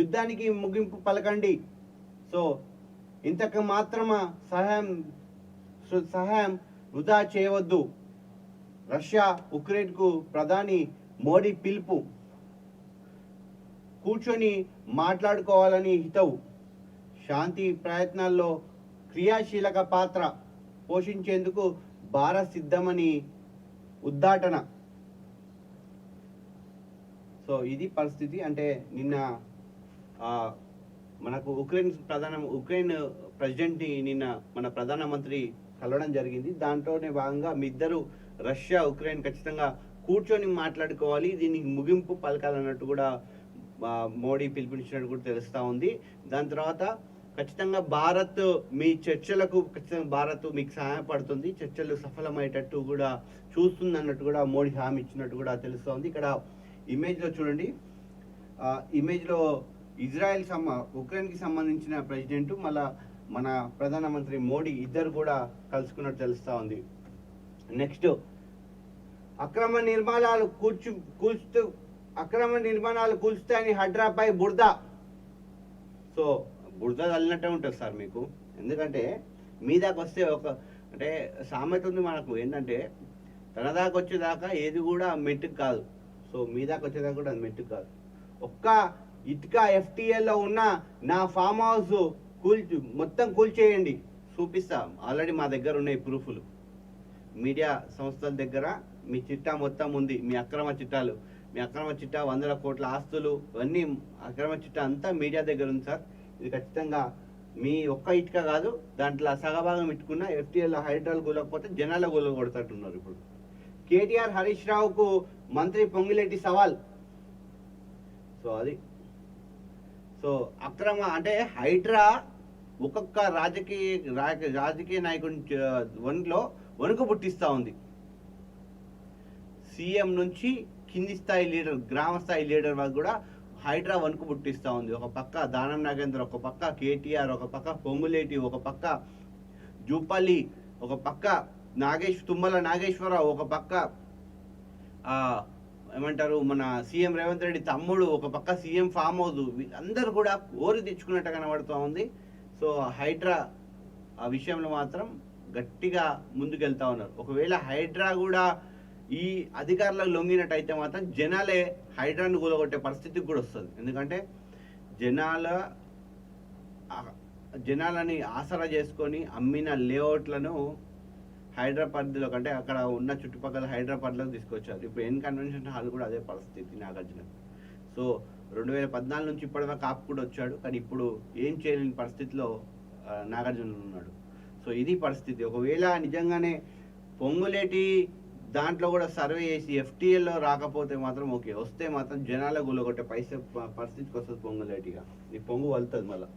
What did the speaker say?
యుద్ధానికి ముగింపు పలకండి. సో ఇంతకు మాత్రమా సహాయం వృధా చేయవద్దు. రష్యా ఉక్రెయిన్కు ప్రధాని మోడీ పిలుపు. కూర్చొని మాట్లాడుకోవాలని హితవు. శాంతి ప్రయత్నాల్లో క్రియాశీలక పాత్ర పోషించేందుకు భారత్ సిద్ధమని ఉద్ఘాటన. సో ఇది పరిస్థితి. అంటే నిన్న మనకు ఉక్రెయిన్ ప్రెసిడెంట్ని నిన్న మన ప్రధానమంత్రి కలవడం జరిగింది. దాంట్లోనే భాగంగా మీ ఇద్దరు రష్యా ఉక్రెయిన్ ఖచ్చితంగా కూర్చొని మాట్లాడుకోవాలి, దీనికి ముగింపు పలకాలన్నట్టు కూడా మోడీ పిలుపునిచ్చినట్టు కూడా తెలుస్తూ ఉంది. దాని తర్వాత ఖచ్చితంగా భారత్ మీ చర్చలకు ఖచ్చితంగా భారత్ మీకు సహాయపడుతుంది, చర్చలు సఫలమయ్యేటట్టు కూడా చూస్తుంది అన్నట్టు కూడా మోడీ హామీ ఇచ్చినట్టు కూడా తెలుస్తోంది. ఇక్కడ ఇమేజ్లో చూడండి, ఇమేజ్లో ఉక్రెయిన్కి సంబంధించిన ప్రెసిడెంట్ మళ్ళా మన ప్రధానమంత్రి మోడీ ఇద్దరు కూడా కలుసుకున్నట్టు తెలుస్తూ ఉంది. నెక్స్ట్ అక్రమ నిర్మాణాలు కూల్చుతాయని హైడ్రాపై బురద. సో బురద తల్లినట్టే ఉంటుంది సార్ మీకు. ఎందుకంటే మీ దాకా వస్తే అంటే సామెత ఉంది మనకు ఏంటంటే, తన దాకా వచ్చేదాకా ఏది కూడా మెట్టుకు కాదు. సో మీ దాకా వచ్చేదాకా కూడా అది మెట్టుకు కాదు. ఒక్క ఇటుక FTLలో ఉన్న నా ఫామ్ హౌస్ మొత్తం కూల్చేయండి, చూపిస్తా. ఆల్రెడీ మా దగ్గర ఉన్నాయి ప్రూఫ్లు. మీడియా సంస్థల దగ్గర మీ చిట్టా మొత్తం ఉంది. మీ అక్రమ చిట్టా 100 కోట్ల ఆస్తులు ఇవన్నీ అక్రమ చిట్టా అంతా మీడియా దగ్గర ఉంది సార్. ఇది ఖచ్చితంగా మీ ఒక్క ఇటుక కాదు, దాంట్లో సగభాగం ఇట్టుకున్న FTL హైడ్రాలు కూలకపోతే జనాల కూల కొడతట్టున్నారు. ఇప్పుడు KTR హరీష్ రావుకు మంత్రి పొంగిలేటి సవాల్. సో అది అక్రమ అంటే హైడ్రా ఒక్కొక్క రాజకీయ నాయకుని వన్లో వణుకు పుట్టిస్తూ ఉంది. సీఎం నుంచి కింది స్థాయి లీడర్, గ్రామ స్థాయి లీడర్ వరకు కూడా హైడ్రా వణుకు పుట్టిస్తూ ఉంది. ఒక పక్క దానం నాగేంద్ర, ఒక పక్క KTR, ఒక పక్క పొంగులేటి, ఒక పక్క జూపల్లి, ఒక పక్క తుమ్మల నాగేశ్వరరావు, ఒక పక్క ఏమంటారు మన సీఎం రేవంత్ రెడ్డి తమ్ముడు, ఒక పక్క సీఎం ఫామ్ హౌస్, వీళ్ళందరూ కూడా ఓరి తెచ్చుకున్నట్టు కనబడుతూ ఉంది. సో హైడ్రా ఆ విషయంలో మాత్రం గట్టిగా ముందుకెళ్తా ఉన్నారు. ఒకవేళ హైడ్రా కూడా ఈ అధికారులకు లొంగినట్టయితే మాత్రం జనాలే హైడ్రాను కూలగొట్టే పరిస్థితికి కూడా వస్తుంది. ఎందుకంటే జనాలని ఆసరా చేసుకొని అమ్మిన లేఅవుట్లను హైడ్రా పరిధిలో కంటే అక్కడ ఉన్న చుట్టుపక్కల హైడ్రా పరిధిలోకి తీసుకొచ్చారు. ఇప్పుడు కన్వెన్షన్ హాల్ కూడా అదే పరిస్థితి నాగార్జున. సో 2014 నుంచి ఇప్పటిదాకా కాపు కూడా వచ్చాడు, కానీ ఇప్పుడు ఏం చేయలేని పరిస్థితిలో నాగార్జున ఉన్నాడు. సో ఇది పరిస్థితి. ఒకవేళ నిజంగానే పొంగులేటి దాంట్లో కూడా సర్వే చేసి FTLలో రాకపోతే మాత్రం ఓకే, వస్తే మాత్రం జనాల గుల్లగొట్టే పరిస్థితికి వస్తుంది పొంగులేటిగా. ఈ పొంగు వలుతుంది మళ్ళీ.